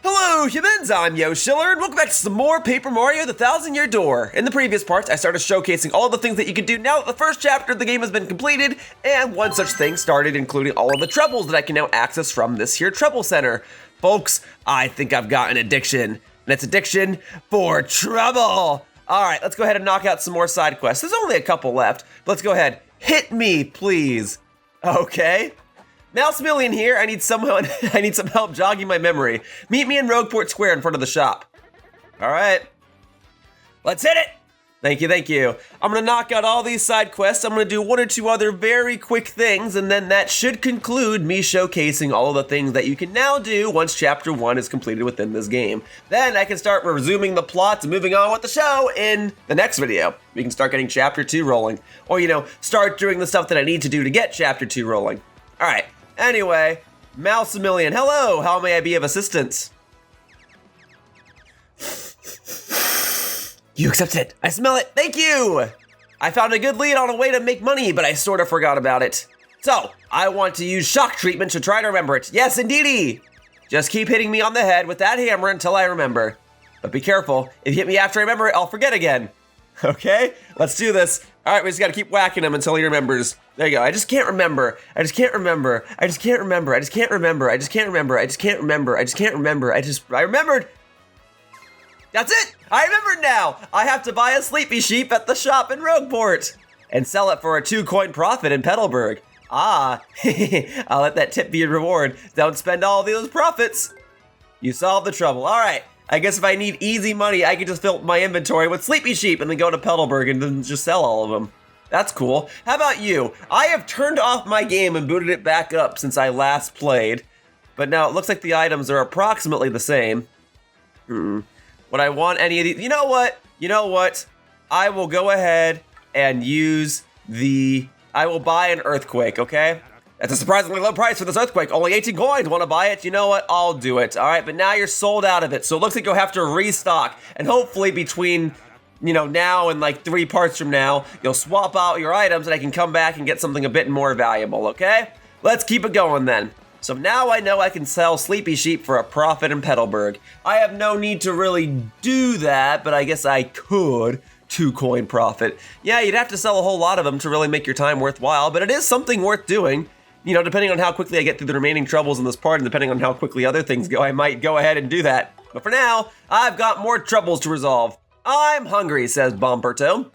Hello humans, I'm Yoshiller, and welcome back to some more Paper Mario: The Thousand-Year Door. In the previous parts, I started showcasing all the things that you can do now that the first chapter of the game has been completed, and one such thing started including all of the troubles that I can now access from this here trouble center. Folks, I think I've got an addiction, and it's addiction for trouble. All right, let's go ahead and knock out some more side quests. There's only a couple left, but let's go ahead. Hit me, please. Okay. Mousemillion here. I need some help jogging my memory. Meet me in Rogueport Square in front of the shop. All right. Let's hit it. Thank you. I'm gonna knock out all these side quests. I'm gonna do one or two other very quick things, and then that should conclude me showcasing all of the things that you can now do once Chapter 1 is completed within this game. Then I can start resuming the plot and moving on with the show in the next video. We can start getting Chapter 2 rolling. Or, start doing the stuff that I need to do to get Chapter 2 rolling. All right. Anyway, Mousemillion, hello, how may I be of assistance? You accepted it, I smell it, thank you! I found a good lead on a way to make money, but I sort of forgot about it. So, I want to use shock treatment to try to remember it. Yes, indeedy! Just keep hitting me on the head with that hammer until I remember. But be careful, if you hit me after I remember it, I'll forget again. Okay, let's do this. All right, we just gotta keep whacking him until he remembers. There you go. I just can't remember. I remembered. I remembered. That's it. I remembered now. I have to buy a sleepy sheep at the shop in Rogueport and sell it for a 2-coin profit in Petalburg. Ah, I'll let that tip be a reward. Don't spend all those profits. You solved the trouble. All right. I guess if I need easy money, I can just fill my inventory with sleepy sheep and then go to Petalburg and then just sell all of them. That's cool. How about you? I have turned off my game and booted it back up since I last played, but now it looks like the items are approximately the same. Would I want any of these? You know what? I will go ahead and I will buy an earthquake, okay? That's a surprisingly low price for this earthquake. Only 18 coins. Want to buy it? You know what? I'll do it. All right, but now you're sold out of it. So it looks like you'll have to restock. And hopefully between, now and like 3 parts from now, you'll swap out your items and I can come back and get something a bit more valuable, okay? Let's keep it going then. So now I know I can sell sleepy sheep for a profit in Petalburg. I have no need to really do that, but I guess I could. 2-coin profit. Yeah, you'd have to sell a whole lot of them to really make your time worthwhile, but it is something worth doing. Depending on how quickly I get through the remaining troubles in this part and depending on how quickly other things go, I might go ahead and do that. But for now, I've got more troubles to resolve. I'm hungry, says Bomberto.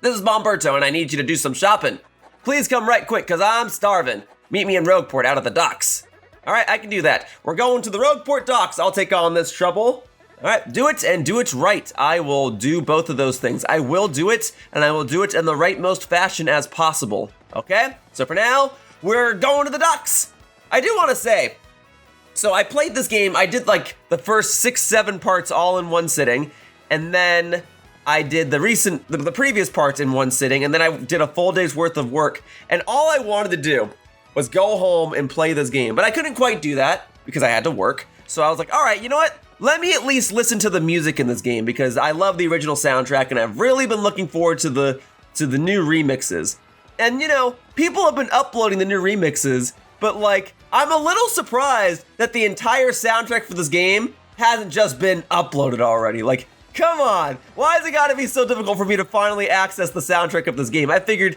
This is Bomberto and I need you to do some shopping. Please come right quick, cause I'm starving. Meet me in Rogueport out at the docks. All right, I can do that. We're going to the Rogueport docks. I'll take on this trouble. All right, do it and do it right. I will do both of those things. I will do it and I will do it in the rightmost fashion as possible. Okay, so for now, we're going to the docks. I do want to say, so I played this game, I did like the first 6-7 parts all in one sitting, and then I did the previous parts in one sitting, and then I did a full day's worth of work, and all I wanted to do was go home and play this game, but I couldn't quite do that because I had to work, so I was like, all right, you know what? Let me at least listen to the music in this game because I love the original soundtrack, and I've really been looking forward to the new remixes. And people have been uploading the new remixes, but I'm a little surprised that the entire soundtrack for this game hasn't just been uploaded already. Come on, why has it gotta be so difficult for me to finally access the soundtrack of this game? I figured,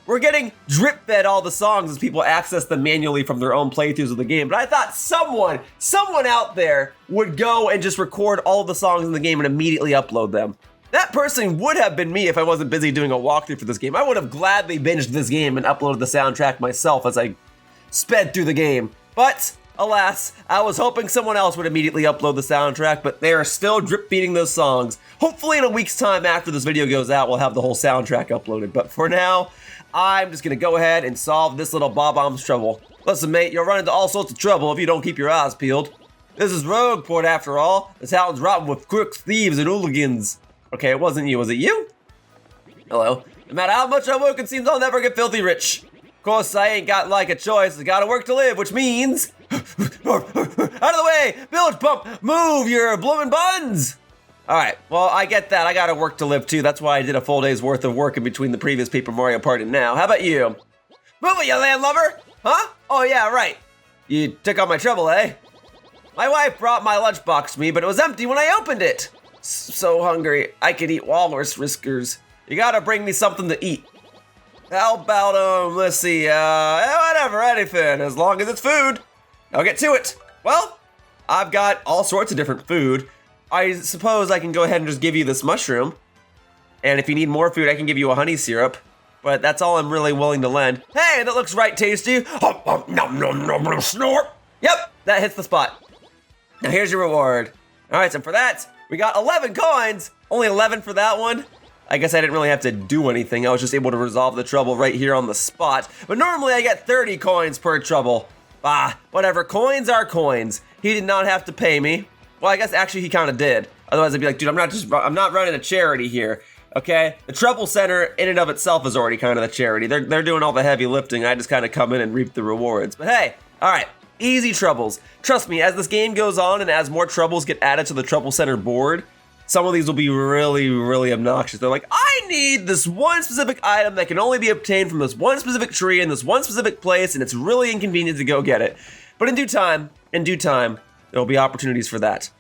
we're getting drip-fed all the songs as people access them manually from their own playthroughs of the game, but I thought someone out there would go and just record all of the songs in the game and immediately upload them. That person would have been me if I wasn't busy doing a walkthrough for this game. I would have gladly binged this game and uploaded the soundtrack myself as I sped through the game. But, alas, I was hoping someone else would immediately upload the soundtrack, but they are still drip feeding those songs. Hopefully in a week's time after this video goes out, we'll have the whole soundtrack uploaded. But for now, I'm just gonna go ahead and solve this little Bob-omb's trouble. Listen, mate, you'll run into all sorts of trouble if you don't keep your eyes peeled. This is Rogueport after all. This town's rotten with crooks, thieves, and hooligans. Okay, it wasn't you, was it you? Hello. No matter how much I work, it seems I'll never get filthy rich. Of course, I ain't got a choice. I gotta work to live, which means... Out of the way! Bilge pump! Move your bloomin' buns! Alright, well, I get that. I gotta work to live, too. That's why I did a full day's worth of work in between the previous Paper Mario part and now. How about you? Move it, you landlubber! Huh? Oh, yeah, right. You took on my trouble, eh? My wife brought my lunchbox to me, but it was empty when I opened it. So hungry, I could eat walrus whiskers. You gotta bring me something to eat. How about, let's see, whatever, anything, as long as it's food. I'll get to it. Well, I've got all sorts of different food. I suppose I can go ahead and just give you this mushroom. And if you need more food, I can give you a honey syrup. But that's all I'm really willing to lend. Hey, that looks right tasty. Nom, nom, nom, nom, snort. Yep, that hits the spot. Now here's your reward. All right, so for that, we got 11 coins. Only 11 for that one. I guess I didn't really have to do anything. I was just able to resolve the trouble right here on the spot. But normally I get 30 coins per trouble. Whatever, coins are coins. He did not have to pay me. Well, I guess actually he kind of did. Otherwise I'd be like, dude, I'm not running a charity here, okay? The Trouble Center in and of itself is already kind of the charity. They're doing all the heavy lifting. I just kind of come in and reap the rewards. But hey, all right, easy troubles. Trust me, as this game goes on and as more troubles get added to the Trouble Center board, some of these will be really, really obnoxious. They're like, I need this one specific item that can only be obtained from this one specific tree in this one specific place, and it's really inconvenient to go get it. But in due time, there'll be opportunities for that.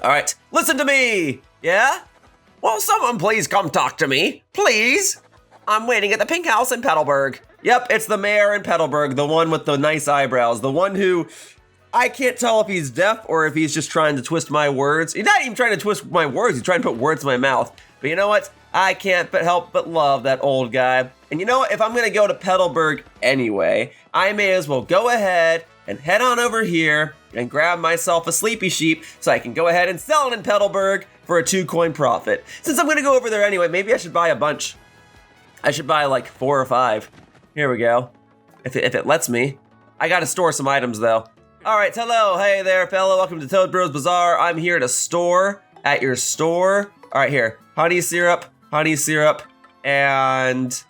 All right, listen to me, yeah? Will someone please come talk to me, please? I'm waiting at the pink house in Petalburg. Yep, it's the mayor in Petalburg, the one with the nice eyebrows, the one who... I can't tell if he's deaf or if he's just trying to twist my words. He's not even trying to twist my words, he's trying to put words in my mouth. But you know what? I can't help but love that old guy. And you know what? If I'm gonna go to Petalburg anyway, I may as well go ahead and head on over here and grab myself a sleepy sheep so I can go ahead and sell it in Petalburg for a 2-coin profit. Since I'm gonna go over there anyway, maybe I should buy a bunch. I should buy like 4 or 5. Here we go. If it lets me. I gotta store some items though. All right, hello, hey there, fella. Welcome to Toad Bros Bazaar. I'm here to store at your store. All right, here, honey syrup, and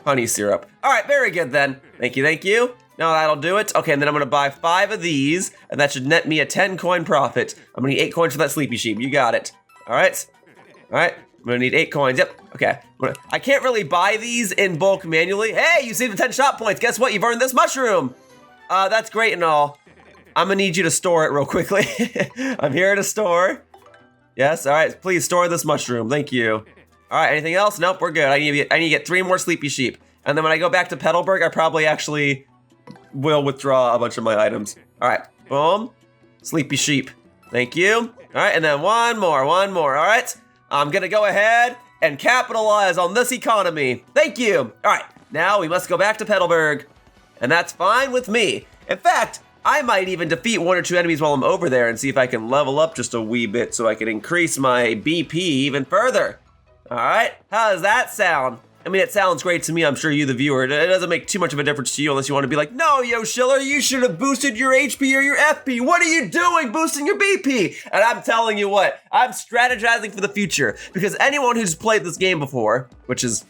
honey syrup. All right, very good then. Thank you. Now that'll do it. Okay, and then I'm gonna buy 5 of these, and that should net me a 10-coin profit. I'm gonna need 8 coins for that sleepy sheep. You got it. All right. I'm gonna need 8 coins. Yep. Okay. I can't really buy these in bulk manually. Hey, you saved the 10 shop points. Guess what? You've earned this mushroom. That's great and all. I'm gonna need you to store it real quickly. I'm here to store. Yes, all right, please store this mushroom, thank you. All right, anything else? Nope, we're good. I need to get 3 more sleepy sheep. And then when I go back to Petalburg, I probably actually will withdraw a bunch of my items. All right, boom, sleepy sheep, thank you. All right, and then one more, all right? I'm gonna go ahead and capitalize on this economy. Thank you. All right, now we must go back to Petalburg. And that's fine with me. In fact, I might even defeat 1 or 2 enemies while I'm over there and see if I can level up just a wee bit so I can increase my BP even further. All right, how does that sound? I mean, it sounds great to me, I'm sure you, the viewer. It doesn't make too much of a difference to you unless you want to be like, no, Yoshiller, you should have boosted your HP or your FP. What are you doing boosting your BP? And I'm telling you what, I'm strategizing for the future because anyone who's played this game before, which is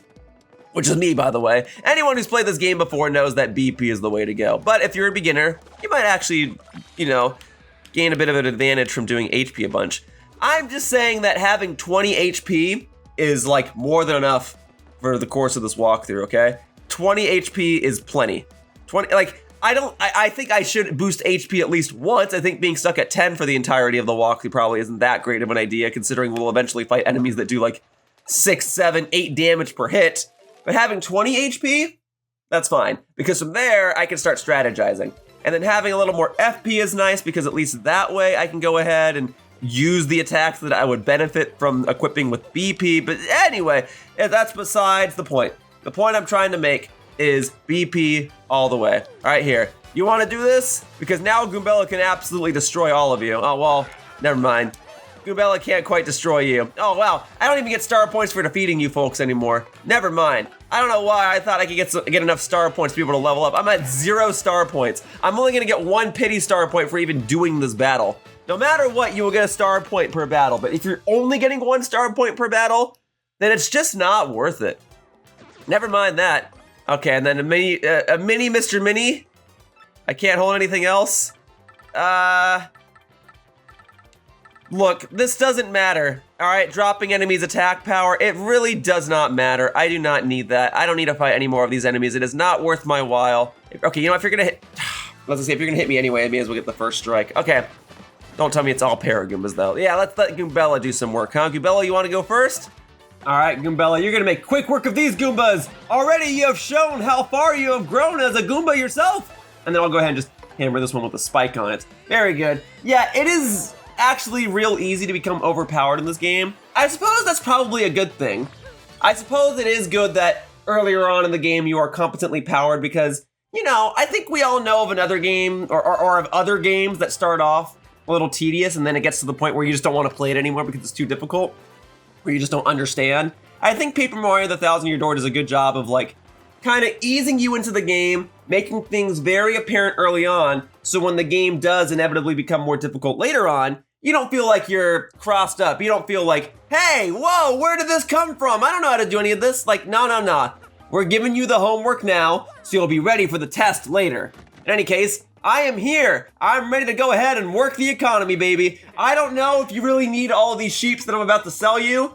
me, by the way. Anyone who's played this game before knows that BP is the way to go. But if you're a beginner, you might actually, gain a bit of an advantage from doing HP a bunch. I'm just saying that having 20 HP is like more than enough for the course of this walkthrough, okay? 20 HP is plenty. I think I should boost HP at least once. I think being stuck at 10 for the entirety of the walkthrough probably isn't that great of an idea, considering we'll eventually fight enemies that do like 6, 7, 8 damage per hit. But having 20 HP, that's fine, because from there, I can start strategizing. And then having a little more FP is nice, because at least that way I can go ahead and use the attacks that I would benefit from equipping with BP. But anyway, that's besides the point. The point I'm trying to make is BP all the way. All right, here. You want to do this? Because now Goombella can absolutely destroy all of you. Oh, well, never mind. Goombella can't quite destroy you. Oh, wow. I don't even get star points for defeating you folks anymore. Never mind. I don't know why I thought I could get enough star points to be able to level up. I'm at 0 star points. I'm only going to get 1 pity star point for even doing this battle. No matter what, you will get a star point per battle. But if you're only getting 1 star point per battle, then it's just not worth it. Never mind that. Okay, and then a mini Mr. Mini. I can't hold anything else. Look, this doesn't matter, all right? Dropping enemies' attack power, it really does not matter. I do not need that. I don't need to fight any more of these enemies. It is not worth my while. Okay, you know, if you're gonna hit... Let's see, if you're gonna hit me anyway, I may as well get the first strike. Okay. Don't tell me it's all Paragoombas, though. Yeah, let's let Goombella do some work, huh? Goombella, you want to go first? All right, Goombella, you're going to make quick work of these Goombas. Already you have shown how far you have grown as a Goomba yourself. And then I'll go ahead and just hammer this one with a spike on it. Very good. Yeah, it is actually real easy to become overpowered in this game. I suppose that's probably a good thing. I suppose it is good that earlier on in the game you are competently powered because, you know, I think we all know of another game or of other games that start off a little tedious and then it gets to the point where you just don't want to play it anymore because it's too difficult, where you just don't understand. I think Paper Mario The Thousand Year Door does a good job of like kind of easing you into the game, making things very apparent early on, so when the game does inevitably become more difficult later on, you don't feel like you're crossed up. You don't feel like, hey, whoa, where did this come from? I don't know how to do any of this. Like, no. We're giving you the homework now, so you'll be ready for the test later. In any case, I am here. I'm ready to go ahead and work the economy, baby. I don't know if you really need all these sheeps that I'm about to sell you.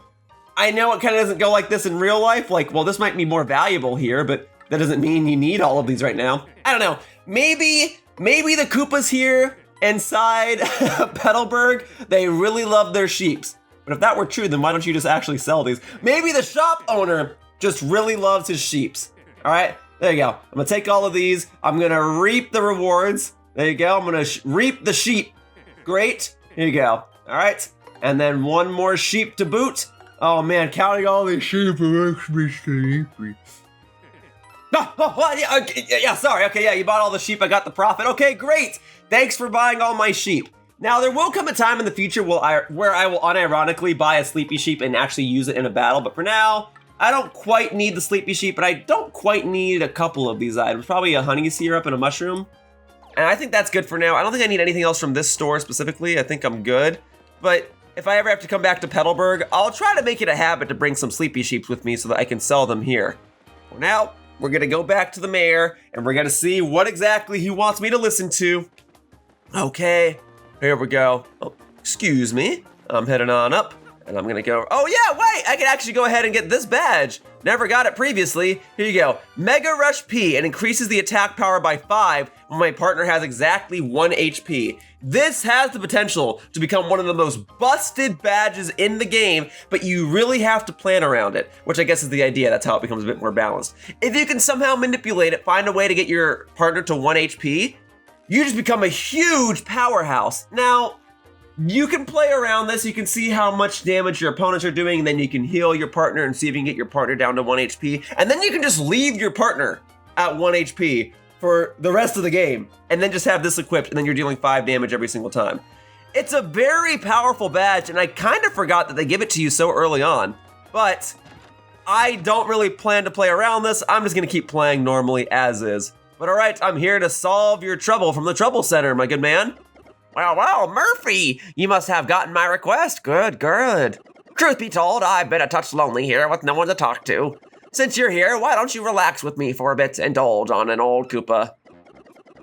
I know it kind of doesn't go like this in real life. Like, well, this might be more valuable here, but that doesn't mean you need all of these right now. I don't know. Maybe the Koopas here inside Petalburg, they really love their sheeps. But if that were true, then why don't you just actually sell these? Maybe the shop owner just really loves his sheeps. All right? There you go. I'm gonna take all of these. I'm gonna reap the rewards. There you go. I'm gonna reap the sheep. Great. Here you go. All right. And then one more sheep to boot. Oh man, counting all these sheep makes me sleepy. Yeah, sorry. Okay, yeah, you bought all the sheep. I got the profit. Okay, great. Thanks for buying all my sheep. Now, there will come a time in the future where I will unironically buy a sleepy sheep and actually use it in a battle. But for now, I don't quite need the sleepy sheep, but I don't quite need a couple of these items. Probably a honey syrup and a mushroom. And I think that's good for now. I don't think I need anything else from this store specifically. I think I'm good. But if I ever have to come back to Petalburg, I'll try to make it a habit to bring some sleepy sheep with me so that I can sell them here. For now, we're gonna go back to the mayor and we're gonna see what exactly he wants me to listen to. Okay, here we go. Oh, excuse me. I'm heading on up. And I'm gonna go, oh yeah, wait, I can actually go ahead and get this badge. Never got it previously. Here you go, Mega Rush P. It increases the attack power by 5 when my partner has exactly 1 HP. This has the potential to become one of the most busted badges in the game, but you really have to plan around it, which I guess is the idea. That's how it becomes a bit more balanced. If you can somehow manipulate it, find a way to get your partner to 1 HP, you just become a huge powerhouse. Now, you can play around this, you can see how much damage your opponents are doing, and then you can heal your partner and see if you can get your partner down to 1 HP. And then you can just leave your partner at 1 HP for the rest of the game, and then just have this equipped, and then you're dealing 5 damage every single time. It's a very powerful badge, and I kind of forgot that they give it to you so early on, but I don't really plan to play around this. I'm just gonna keep playing normally as is. But all right, I'm here to solve your trouble from the Trouble Center, my good man. Well, Murphy, you must have gotten my request. Good. Truth be told, I've been a touch lonely here with no one to talk to. Since you're here, why don't you relax with me for a bit, indulge on an old Koopa?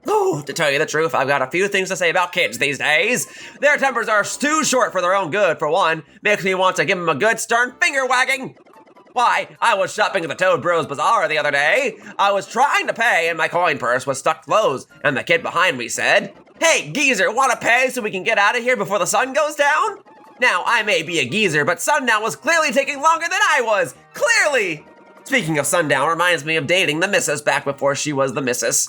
Oh, to tell you the truth, I've got a few things to say about kids these days. Their tempers are too short for their own good, for one. Makes me want to give them a good stern finger wagging. Why, I was shopping at the Toad Bros Bazaar the other day. I was trying to pay and my coin purse was stuck closed, and the kid behind me said, "Hey, geezer, wanna pay so we can get out of here before the sun goes down?" Now, I may be a geezer, but sundown was clearly taking longer than I was. Clearly! Speaking of sundown reminds me of dating the missus back before she was the missus.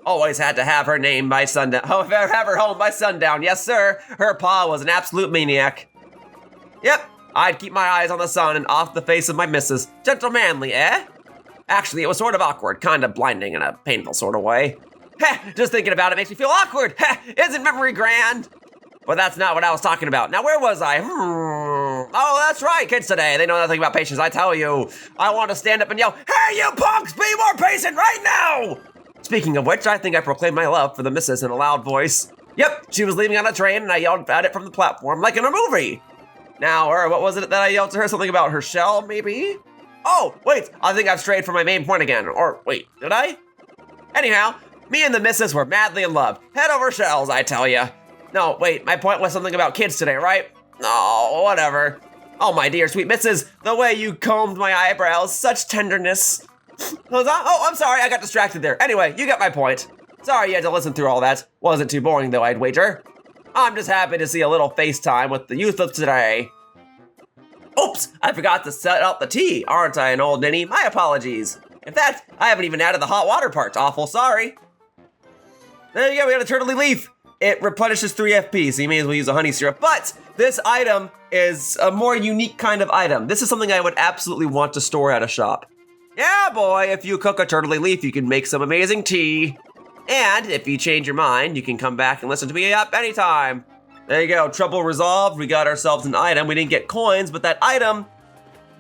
Always had to have her name by sundown. Oh, have her home by sundown. Yes, sir. Her pa was an absolute maniac. Yep, I'd keep my eyes on the sun and off the face of my missus. Gentlemanly, eh? Actually, it was sort of awkward, kind of blinding in a painful sort of way. Heh, just thinking about it makes me feel awkward. Heh, isn't memory grand? But that's not what I was talking about. Now, where was I? Oh, that's right, kids today. They know nothing about patience, I tell you. I want to stand up and yell, "Hey, you punks, be more patient right now!" Speaking of which, I think I proclaimed my love for the missus in a loud voice. Yep, she was leaving on a train and I yelled at it from the platform like in a movie. Now, what was it that I yelled to her? Something about her shell, maybe? Oh, wait, I think I've strayed from my main point again. Or, wait, did I? Anyhow, me and the missus were madly in love. Head over shells, I tell ya. No, wait, my point was something about kids today, right? Oh, whatever. Oh, my dear sweet missus, the way you combed my eyebrows, such tenderness. Oh, I'm sorry, I got distracted there. Anyway, you get my point. Sorry you had to listen through all that. Wasn't too boring though, I'd wager. I'm just happy to see a little FaceTime with the youth of today. Oops, I forgot to set up the tea. Aren't I an old ninny? My apologies. In fact, I haven't even added the hot water part. Awful sorry. There you go, we got a turtley leaf. It replenishes 3 FP, so you may as well use a honey syrup. But this item is a more unique kind of item. This is something I would absolutely want to store at a shop. Yeah, boy, if you cook a turtley leaf, you can make some amazing tea. And if you change your mind, you can come back and listen to me up anytime. There you go, trouble resolved. We got ourselves an item. We didn't get coins, but that item,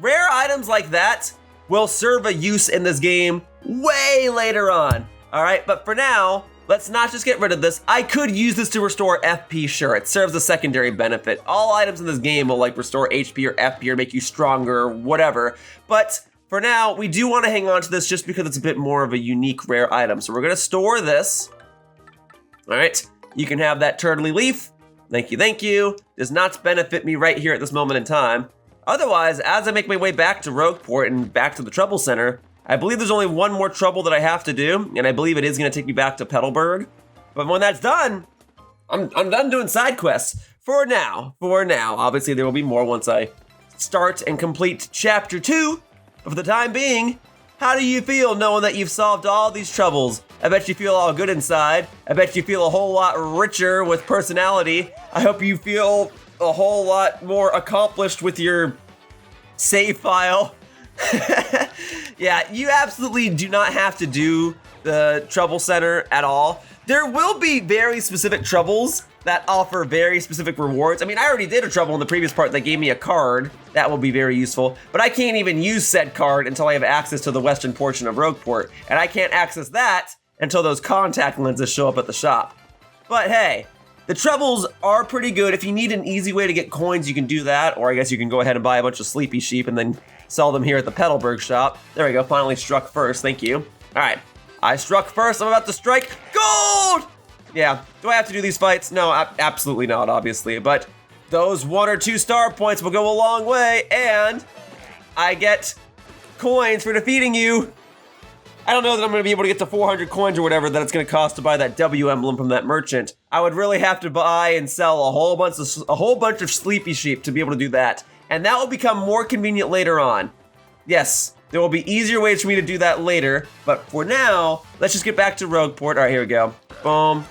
rare items like that will serve a use in this game way later on. All right, but for now, let's not just get rid of this. I could use this to restore FP, sure. It serves a secondary benefit. All items in this game will like restore HP or FP or make you stronger or whatever. But for now, we do want to hang on to this just because it's a bit more of a unique rare item. So we're gonna store this. All right, you can have that turtley leaf. Thank you, thank you. Does not benefit me right here at this moment in time. Otherwise, as I make my way back to Rogueport and back to the Trouble Center, I believe there's only one more trouble that I have to do, and I believe it is gonna take me back to Petalburg. But when that's done, I'm done doing side quests. For now. Obviously there will be more once I start and complete chapter 2. But for the time being, how do you feel knowing that you've solved all these troubles? I bet you feel all good inside. I bet you feel a whole lot richer with personality. I hope you feel a whole lot more accomplished with your save file. Yeah, you absolutely do not have to do the Trouble Center at all. There will be very specific troubles that offer very specific rewards. I mean, I already did a trouble in the previous part that gave me a card. That will be very useful, but I can't even use said card until I have access to the western portion of Rogueport, and I can't access that until those contact lenses show up at the shop. But hey, the troubles are pretty good. If you need an easy way to get coins, you can do that, or I guess you can go ahead and buy a bunch of sleepy sheep and then sell them here at the Petalburg shop. There we go, finally struck first, thank you. All right, I struck first, I'm about to strike gold! Yeah, do I have to do these fights? No, absolutely not, obviously, but those 1 or 2 star points will go a long way, and I get coins for defeating you. I don't know that I'm gonna be able to get to 400 coins or whatever that it's gonna cost to buy that W emblem from that merchant. I would really have to buy and sell a whole bunch of sleepy sheep to be able to do that, and that will become more convenient later on. Yes, there will be easier ways for me to do that later, but for now, let's just get back to Rogueport. All right, here we go. Boom.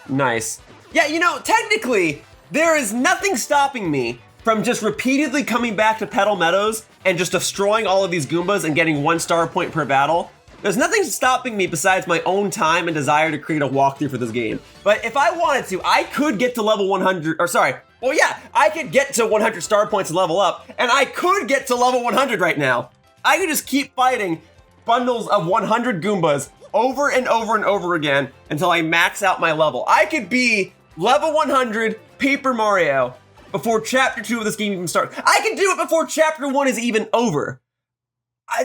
Nice. Yeah, you know, technically, there is nothing stopping me from just repeatedly coming back to Petal Meadows and just destroying all of these Goombas and getting 1 star point per battle. There's nothing stopping me besides my own time and desire to create a walkthrough for this game. But if I wanted to, I could get to level 100, or sorry, well yeah, I could get to 100 star points and level up, and I could get to level 100 right now. I could just keep fighting bundles of 100 Goombas over and over and over again until I max out my level. I could be level 100 Paper Mario before chapter 2 of this game even starts. I can do it before chapter 1 is even over.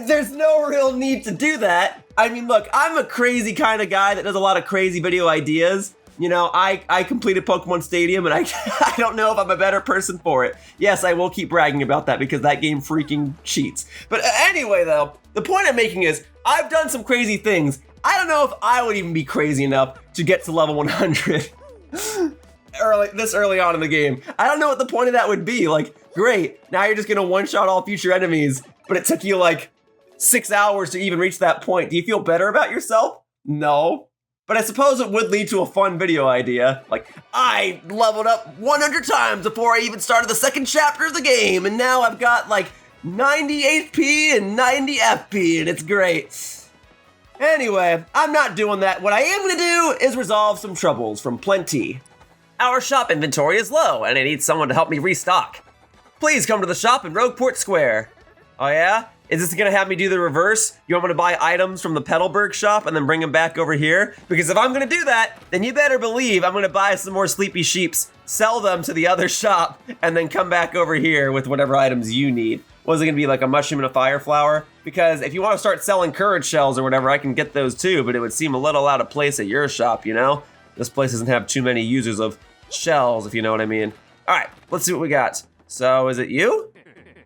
There's no real need to do that. I mean, look, I'm a crazy kind of guy that does a lot of crazy video ideas. You know, I completed Pokemon Stadium, and I don't know if I'm a better person for it. Yes, I will keep bragging about that because that game freaking cheats. But anyway, though, the point I'm making is I've done some crazy things. I don't know if I would even be crazy enough to get to level 100 this early on in the game. I don't know what the point of that would be. Like, great, now you're just gonna one-shot all future enemies, but it took you like 6 hours to even reach that point. Do you feel better about yourself? No. But I suppose it would lead to a fun video idea. Like, I leveled up 100 times before I even started the second chapter of the game, and now I've got like 90 HP and 90 FP, and it's great. Anyway, I'm not doing that. What I am gonna do is resolve some troubles from Plenty. Our shop inventory is low, and I need someone to help me restock. Please come to the shop in Rogueport Square. Oh yeah? Is this gonna have me do the reverse? You want me to buy items from the Petalburg shop and then bring them back over here? Because if I'm gonna do that, then you better believe I'm gonna buy some more sleepy sheeps, sell them to the other shop, and then come back over here with whatever items you need. Was it gonna be like a mushroom and a fire flower? Because if you wanna start selling courage shells or whatever, I can get those too, but it would seem a little out of place at your shop, you know? This place doesn't have too many users of shells, if you know what I mean. All right, let's see what we got. So, is it you?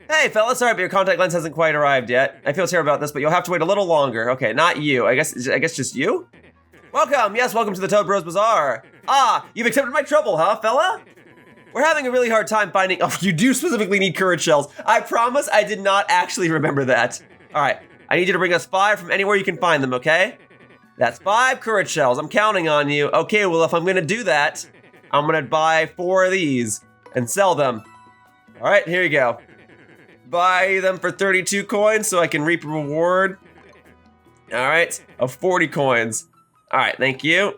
Hey, fella, sorry, but your contact lens hasn't quite arrived yet. I feel terrible about this, but you'll have to wait a little longer. Okay, not you. I guess just you? Welcome, yes, welcome to the Toad Bros Bazaar. Ah, you've accepted my trouble, huh, fella? We're having a really hard time finding, oh, you do specifically need courage shells. I promise I did not actually remember that. All right, I need you to bring us 5 from anywhere you can find them, okay? That's 5 courage shells, I'm counting on you. Okay, well, if I'm gonna do that, I'm gonna buy 4 of these and sell them. All right, here you go. Buy them for 32 coins so I can reap a reward. All right, of 40 coins. All right, thank you.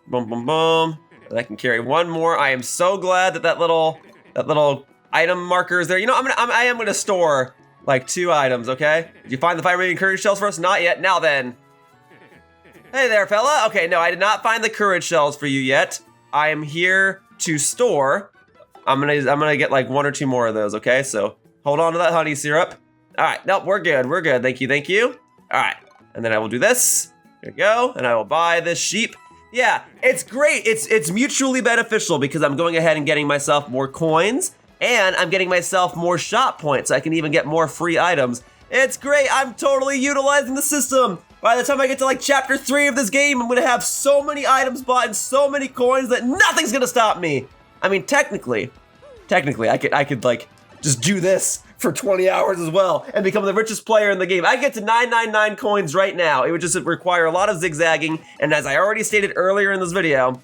Boom, boom, boom. And I can carry 1 more. I am so glad that that little item marker is there. You know, I am gonna store like 2 items, okay? Did you find the 5 remaining courage shells for us? Not yet, now then. Hey there, fella. Okay, no, I did not find the courage shells for you yet. I am here to store. I'm gonna get like 1 or 2 more of those, okay? So hold on to that honey syrup. All right, nope, we're good, we're good. Thank you, thank you. All right, and then I will do this. Here we go, and I will buy this sheep. Yeah, it's great. It's mutually beneficial because I'm going ahead and getting myself more coins, and I'm getting myself more shop points. So I can even get more free items. It's great. I'm totally utilizing the system. By the time I get to like chapter 3 of this game, I'm gonna have so many items bought and so many coins that nothing's gonna stop me. I mean, technically, I could like just do this for 20 hours as well and become the richest player in the game. I get to 999 coins right now. It would just require a lot of zigzagging, and as I already stated earlier in this video,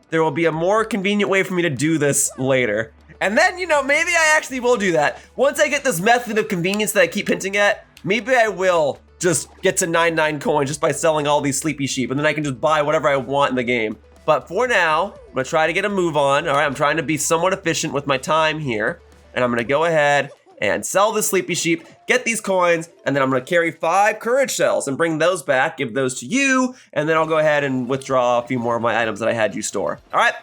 there will be a more convenient way for me to do this later. And then, you know, maybe I actually will do that. Once I get this method of convenience that I keep hinting at, maybe I will just get to 99 coins just by selling all these sleepy sheep, and then I can just buy whatever I want in the game. But for now, I'm gonna try to get a move on. All right, I'm trying to be somewhat efficient with my time here, and I'm gonna go ahead and sell the sleepy sheep, get these coins, and then I'm gonna carry 5 courage shells and bring those back, give those to you, and then I'll go ahead and withdraw a few more of my items that I had you store. All right,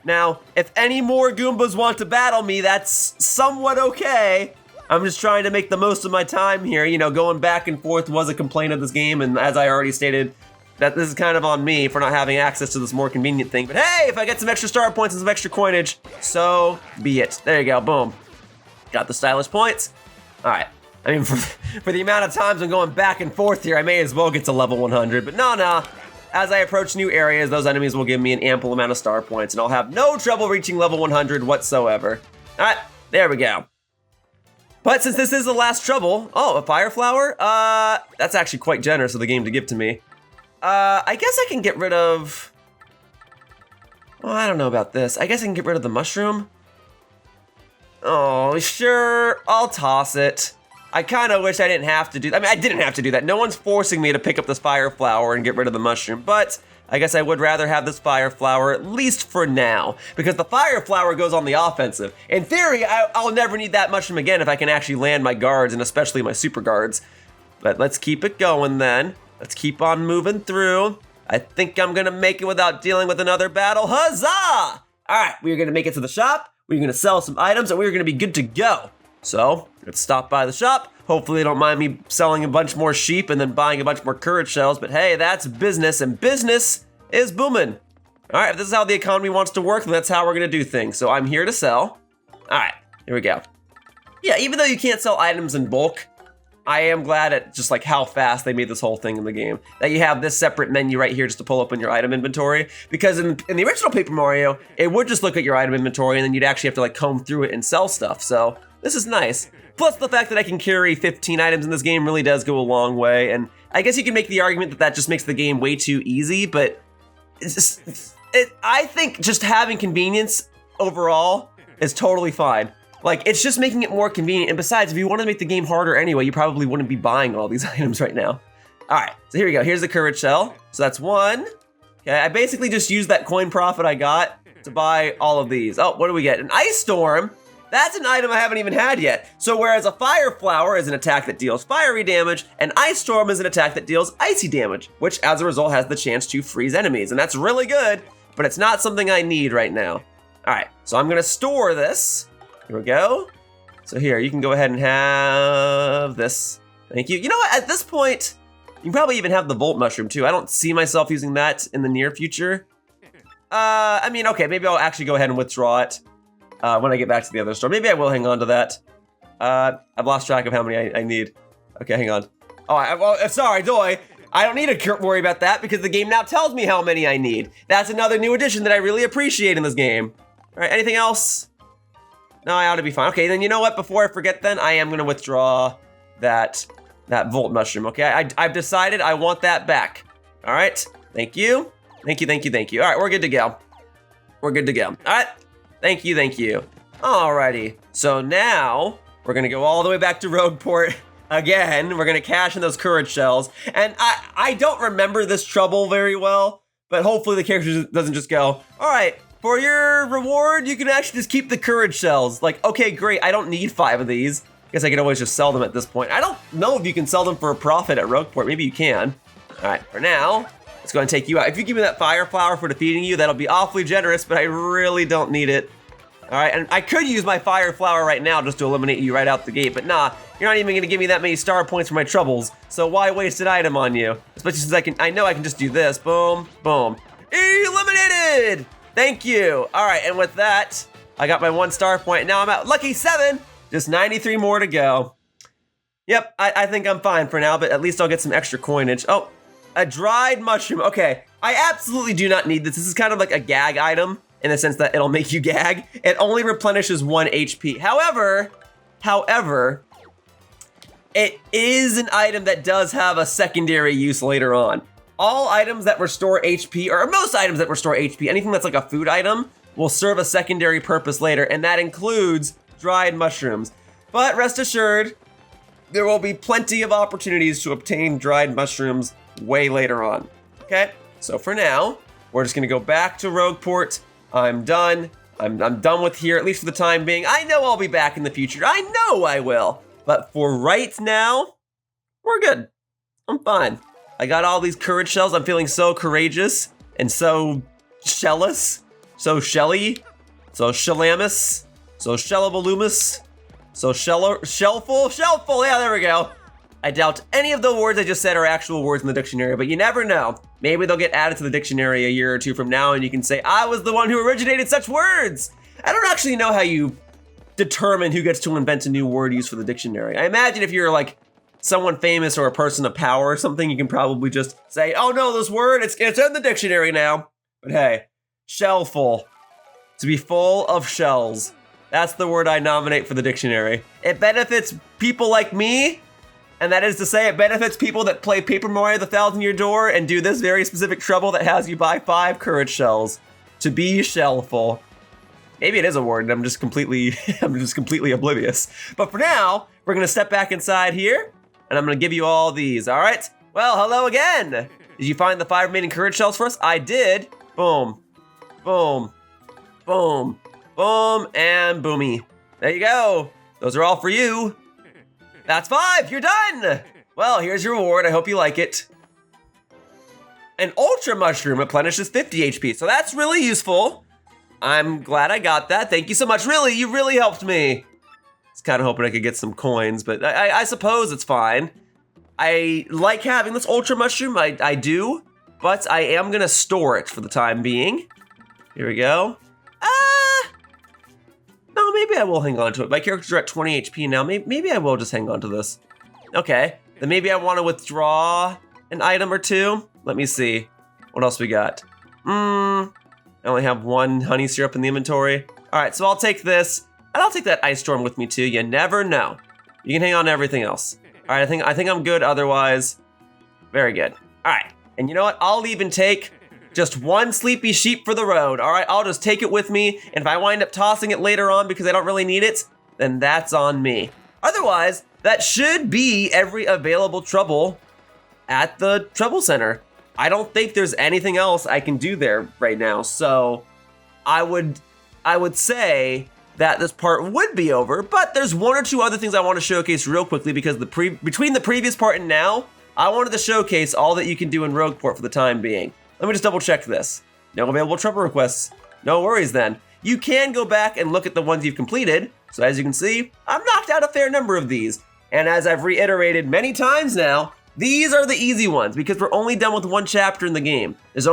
now, if any more Goombas want to battle me, that's somewhat okay. I'm just trying to make the most of my time here. You know, going back and forth was a complaint of this game, and as I already stated, that this is kind of on me for not having access to this more convenient thing. But hey, if I get some extra star points and some extra coinage, so be it. There you go, boom. Got the stylish points. All right, I mean, for the amount of times I'm going back and forth here, I may as well get to level 100, but no. As I approach new areas, those enemies will give me an ample amount of star points, and I'll have no trouble reaching level 100 whatsoever. All right, there we go. But since this is the last trouble, oh, a fire flower? That's actually quite generous of the game to give to me. I guess I can get rid of, well, I don't know about this. I guess I can get rid of the mushroom. Oh, sure, I'll toss it. I kind of wish I didn't have to do that. I mean, I didn't have to do that. No one's forcing me to pick up this fire flower and get rid of the mushroom, but I guess I would rather have this fire flower, at least for now, because the fire flower goes on the offensive. In theory, I'll never need that mushroom again if I can actually land my guards, and especially my super guards. But let's keep it going then. Let's keep on moving through. I think I'm gonna make it without dealing with another battle. Huzzah! All right, we're gonna make it to the shop. We're gonna sell some items, and we're gonna be good to go. So, let's stop by the shop. Hopefully they don't mind me selling a bunch more sheep and then buying a bunch more courage shells, but hey, that's business, and business is booming. All right, if this is how the economy wants to work, then that's how we're gonna do things. So I'm here to sell. All right, here we go. Yeah, even though you can't sell items in bulk, I am glad at just like how fast they made this whole thing in the game. That you have this separate menu right here just to pull open your item inventory. Because in the original Paper Mario, it would just look at your item inventory and then you'd actually have to like comb through it and sell stuff. So this is nice. Plus the fact that I can carry 15 items in this game really does go a long way. And I guess you can make the argument that that just makes the game way too easy, but it's just, I think just having convenience overall is totally fine. Like, it's just making it more convenient. And besides, if you want to make the game harder anyway, you probably wouldn't be buying all these items right now. All right, so here we go. Here's the courage shell. So that's 1. Okay, I basically just used that coin profit I got to buy all of these. Oh, what do we get? An ice storm. That's an item I haven't even had yet. So whereas a fire flower is an attack that deals fiery damage, an ice storm is an attack that deals icy damage, which as a result has the chance to freeze enemies. And that's really good, but it's not something I need right now. All right, so I'm gonna store this. Here we go. So here, you can go ahead and have this. Thank you. You know what, at this point, you can probably even have the Volt Mushroom too. I don't see myself using that in the near future. I mean, okay, maybe I'll actually go ahead and withdraw it when I get back to the other store. Maybe I will hang on to that. I've lost track of how many I need. Okay, hang on. Oh, sorry, Doi. I don't need to worry about that because the game now tells me how many I need. That's another new addition that I really appreciate in this game. All right, anything else? No, I ought to be fine. Okay, then you know what? Before I forget then, I am gonna withdraw that volt mushroom, okay? I've decided I want that back. All right, thank you. Thank you, thank you, thank you. All right, we're good to go. We're good to go. All right, thank you, thank you. Alrighty, so now we're gonna go all the way back to Rogueport again. We're gonna cash in those courage shells. And I don't remember this trouble very well, but hopefully the character doesn't just go, all right, for your reward, you can actually just keep the courage shells. Like, okay, great, I don't need 5 of these. Guess I can always just sell them at this point. I don't know if you can sell them for a profit at Rogueport. Maybe you can. All right, for now, it's going to take you out. If you give me that fire flower for defeating you, that'll be awfully generous, but I really don't need it. All right, and I could use my fire flower right now just to eliminate you right out the gate, but nah, you're not even gonna give me that many star points for my troubles, so why waste an item on you? Especially since I know I can just do this. Boom, boom. Eliminated! Thank you. All right, and with that, I got my 1 star point. Now I'm at lucky 7. Just 93 more to go. Yep, I think I'm fine for now, but at least I'll get some extra coinage. Oh, a dried mushroom. Okay, I absolutely do not need this. This is kind of like a gag item in the sense that it'll make you gag. It only replenishes 1 HP. However, it is an item that does have a secondary use later on. All items that restore HP, or most items that restore HP, anything that's like a food item, will serve a secondary purpose later, and that includes dried mushrooms. But rest assured, there will be plenty of opportunities to obtain dried mushrooms way later on. Okay, so for now, we're just gonna go back to Rogueport. I'm done. I'm done with here, at least for the time being. I know I'll be back in the future. I know I will. But for right now, we're good. I'm fine. I got all these courage shells. I'm feeling so courageous and so shellous, so shelly, so shellamus, so shellabalumus, so shellful. Yeah, there we go. I doubt any of the words I just said are actual words in the dictionary, but you never know. Maybe they'll get added to the dictionary a year or 2 from now and you can say, I was the one who originated such words. I don't actually know how you determine who gets to invent a new word used for the dictionary. I imagine if you're like someone famous or a person of power or something, you can probably just say, oh no, this word, it's in the dictionary now. But hey, shellful, to be full of shells. That's the word I nominate for the dictionary. It benefits people like me, and that is to say it benefits people that play Paper Mario the Thousand Year Door and do this very specific trouble that has you buy 5 courage shells. To be shellful. Maybe it is a word and I'm just completely oblivious. But for now, we're gonna step back inside here and I'm gonna give you all these, all right? Well, hello again. Did you find the 5 remaining courage shells for us? I did. Boom, boom, boom, boom, and boomy. There you go. Those are all for you. That's 5, you're done. Well, here's your reward, I hope you like it. An ultra mushroom replenishes 50 HP, so that's really useful. I'm glad I got that, thank you so much. Really, you really helped me. I was kind of hoping I could get some coins, but I suppose it's fine. I like having this ultra mushroom, I do, but I am gonna store it for the time being. Here we go. No, maybe I will hang on to it. My characters are at 20 HP now. Maybe I will just hang on to this. Okay, then maybe I want to withdraw an item or 2. Let me see. What else we got? I only have 1 honey syrup in the inventory. All right, so I'll take this, and I'll take that ice storm with me too. You never know. You can hang on to everything else. All right, I think I'm good otherwise. Very good. All right, and you know what? I'll even take just 1 sleepy sheep for the road, all right? I'll just take it with me, and if I wind up tossing it later on because I don't really need it, then that's on me. Otherwise, that should be every available trouble at the Trouble Center. I don't think there's anything else I can do there right now, so I would say that this part would be over, but there's 1 or 2 other things I want to showcase real quickly because between the previous part and now, I wanted to showcase all that you can do in Rogueport for the time being. Let me just double check this. No available trouble requests. No worries then. You can go back and look at the ones you've completed. So as you can see, I've knocked out a fair number of these. And as I've reiterated many times now, These are the easy ones because we're only done with one chapter in the game. There's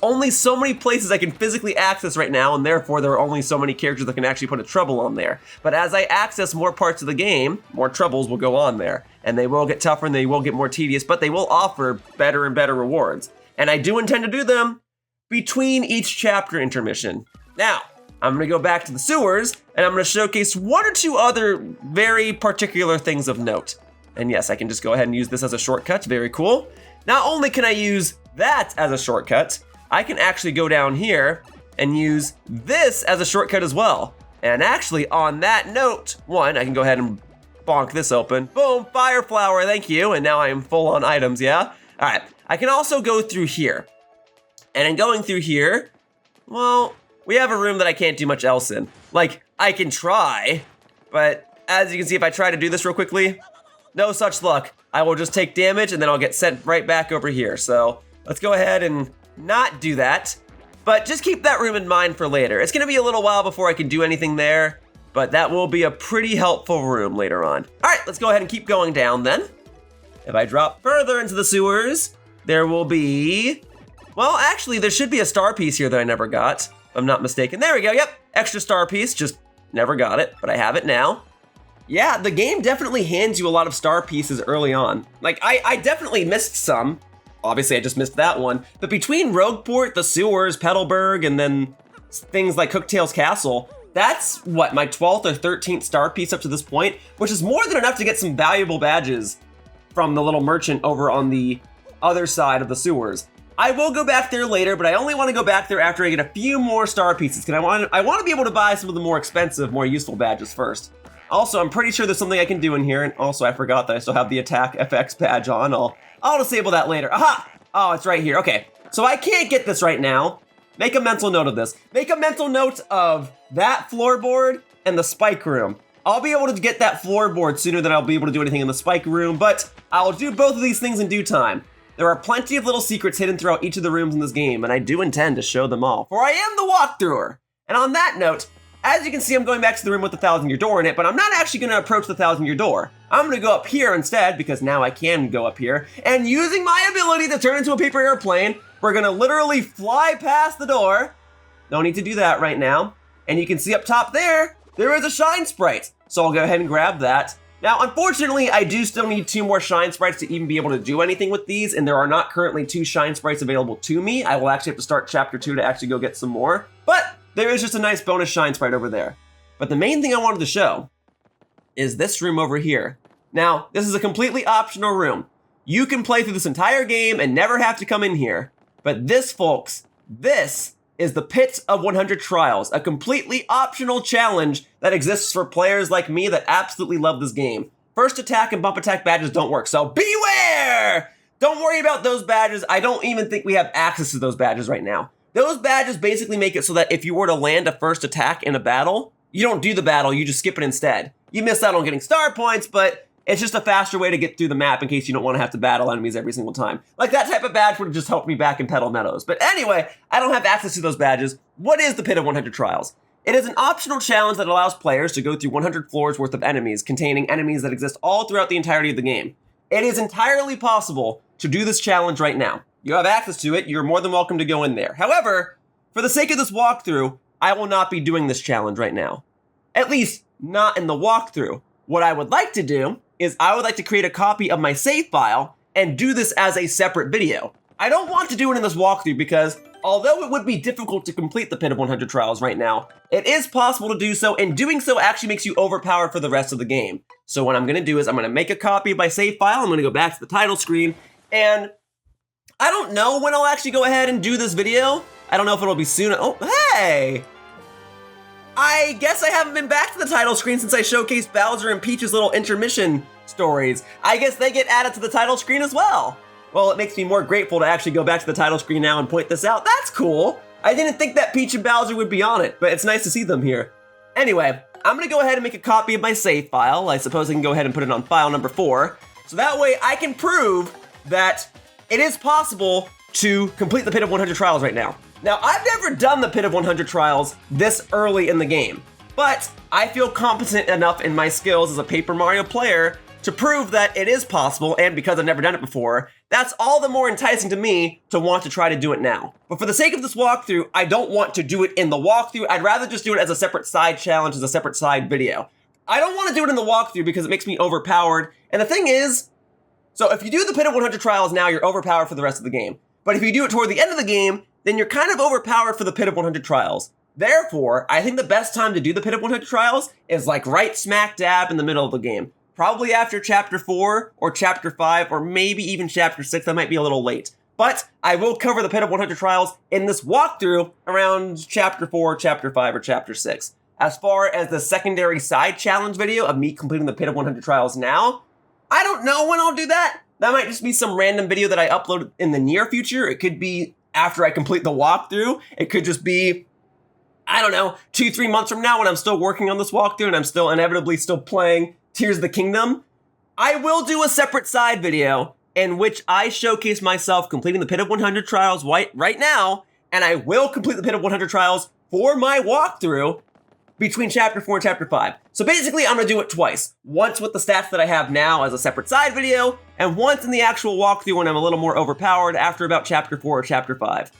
only so many places I can physically access right now, and therefore there are only so many characters that can actually put a trouble on there. But as I access more parts of the game, more troubles will go on there. And they will get tougher and they will get more tedious, but they will offer better and better rewards. And I do intend to do them between each chapter intermission. Now, I'm gonna go back to the sewers and I'm gonna showcase one or two other very particular things of note. And yes, I can just go ahead and use this as a shortcut, very cool. Not only can I use that as a shortcut, I can actually go down here and use this as a shortcut as well. And actually on that note, one, I can go ahead and bonk this open. Boom, fire flower, thank you. And now I am full on items, yeah? All right, I can also go through here. And in going through here, well, we have a room that I can't do much else in. Like, I can try, but as you can see, if I try to do this real quickly, no such luck. I will just take damage and then I'll get sent right back over here. So let's go ahead and not do that, but just keep that room in mind for later. It's gonna be a little while before I can do anything there, but that will be a pretty helpful room later on. All right, let's go ahead and keep going down then. If I drop further into the sewers, there will be, well, actually there should be a star piece here that I never got, if I'm not mistaken. There we go, yep, extra star piece, just never got it, but I have it now. Yeah, the game definitely hands you a lot of star pieces early on. Like, I definitely missed some. Obviously, I just missed that one. But between Rogueport, the sewers, Petalburg, and then things like Cooktail's Castle, that's, what, my 12th or 13th star piece up to this point, which is more than enough to get some valuable badges from the little merchant over on the other side of the sewers. I will go back there later, but I only want to go back there after I get a few more star pieces, because I want to be able to buy some of the more expensive, more useful badges first. Also, I'm pretty sure there's something I can do in here, and also I forgot that I still have the Attack FX badge on. I'll disable that later. Aha! Oh, it's right here. Okay, so I can't get this right now. Make a mental note of this. Make a mental note of that floorboard and the spike room. I'll be able to get that floorboard sooner than I'll be able to do anything in the spike room, but I'll do both of these things in due time. There are plenty of little secrets hidden throughout each of the rooms in this game, and I do intend to show them all, for I am the walkthrower. And on that note, as you can see, I'm going back to the room with the 1,000-year door in it, but I'm not actually going to approach the 1,000-year door. I'm going to go up here instead, because now I can go up here, and using my ability to turn into a paper airplane, we're going to literally fly past the door. No need to do that right now. And you can see up top there is a shine sprite. So I'll go ahead and grab that. Now, unfortunately, I do still need 2 more shine sprites to even be able to do anything with these, and there are not currently 2 shine sprites available to me. I will actually have to start chapter 2 to actually go get some more. But there is just a nice bonus shine sprite over there. But the main thing I wanted to show is this room over here. Now, this is a completely optional room. You can play through this entire game and never have to come in here. But this, folks, this is the Pit of 100 Trials, a completely optional challenge that exists for players like me that absolutely love this game. First attack and bump attack badges don't work, so beware! Don't worry about those badges. I don't even think we have access to those badges right now. Those badges basically make it so that if you were to land a first attack in a battle, you don't do the battle, you just skip it instead. You miss out on getting star points, but it's just a faster way to get through the map in case you don't want to have to battle enemies every single time. Like, that type of badge would have just helped me back in Petal Meadows. But anyway, I don't have access to those badges. What is the Pit of 100 Trials? It is an optional challenge that allows players to go through 100 floors worth of enemies, containing enemies that exist all throughout the entirety of the game. It is entirely possible to do this challenge right now. You have access to it, you're more than welcome to go in there. However, for the sake of this walkthrough, I will not be doing this challenge right now. At least, not in the walkthrough. What I would like to do is I would like to create a copy of my save file and do this as a separate video. I don't want to do it in this walkthrough because although it would be difficult to complete the Pit of 100 Trials right now, it is possible to do so, and doing so actually makes you overpowered for the rest of the game. So what I'm going to do is I'm going to make a copy of my save file, I'm going to go back to the title screen, and I don't know when I'll actually go ahead and do this video. I don't know if it'll be soon. Oh, hey! I guess I haven't been back to the title screen since I showcased Bowser and Peach's little intermission stories. I guess they get added to the title screen as well. Well, it makes me more grateful to actually go back to the title screen now and point this out. That's cool. I didn't think that Peach and Bowser would be on it, but it's nice to see them here. Anyway, I'm gonna go ahead and make a copy of my save file. I suppose I can go ahead and put it on file number 4. So that way I can prove that it is possible to complete the Pit of 100 Trials right now. Now, I've never done the Pit of 100 Trials this early in the game, but I feel competent enough in my skills as a Paper Mario player to prove that it is possible, and because I've never done it before, that's all the more enticing to me to want to try to do it now. But for the sake of this walkthrough, I don't want to do it in the walkthrough. I'd rather just do it as a separate side challenge, as a separate side video. I don't want to do it in the walkthrough because it makes me overpowered. And the thing is, so if you do the Pit of 100 Trials now, you're overpowered for the rest of the game. But if you do it toward the end of the game, then you're kind of overpowered for the Pit of 100 Trials. Therefore, I think the best time to do the Pit of 100 Trials is like right smack dab in the middle of the game. Probably after Chapter 4 or Chapter 5 or maybe even Chapter 6. That might be a little late. But I will cover the Pit of 100 Trials in this walkthrough around Chapter 4, Chapter 5, or Chapter 6. As far as the secondary side challenge video of me completing the Pit of 100 Trials now, I don't know when I'll do that. That might just be some random video that I upload in the near future. It could be after I complete the walkthrough. It could just be, I don't know, 2-3 months from now when I'm still working on this walkthrough and I'm still inevitably still playing Tears of the Kingdom. I will do a separate side video in which I showcase myself completing the Pit of 100 Trials right now, and I will complete the Pit of 100 Trials for my walkthrough between Chapter 4 and Chapter 5. So basically, I'm going to do it twice. Once with the stats that I have now as a separate side video, and once in the actual walkthrough when I'm a little more overpowered after about Chapter 4 or Chapter 5.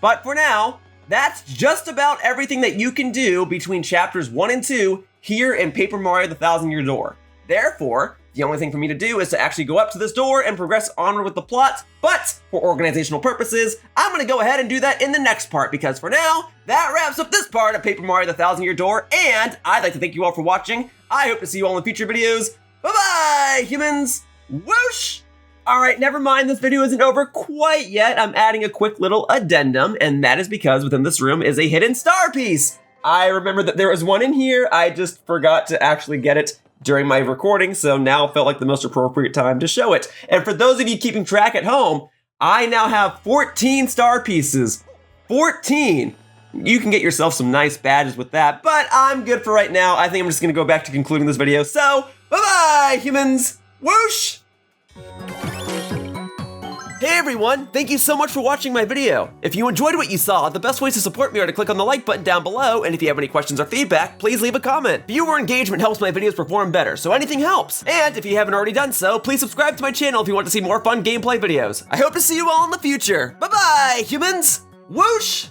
But for now, that's just about everything that you can do between Chapters 1 and 2 here in Paper Mario: The Thousand-Year Door. Therefore, the only thing for me to do is to actually go up to this door and progress onward with the plot, but for organizational purposes, I'm gonna go ahead and do that in the next part, because for now, that wraps up this part of Paper Mario: The Thousand-Year Door, and I'd like to thank you all for watching. I hope to see you all in future videos. Bye-bye, humans! Whoosh! Alright, never mind, this video isn't over quite yet. I'm adding a quick little addendum, and that is because within this room is a hidden star piece. I remember that there was one in here, I just forgot to actually get it during my recording, so now felt like the most appropriate time to show it. And for those of you keeping track at home, I now have 14 star pieces. 14! You can get yourself some nice badges with that, but I'm good for right now. I think I'm just gonna go back to concluding this video, so bye-bye, humans! Whoosh! Hey everyone, thank you so much for watching my video. If you enjoyed what you saw, the best ways to support me are to click on the like button down below, and if you have any questions or feedback, please leave a comment. Viewer engagement helps my videos perform better, so anything helps. And if you haven't already done so, please subscribe to my channel if you want to see more fun gameplay videos. I hope to see you all in the future. Bye-bye, humans! Whoosh!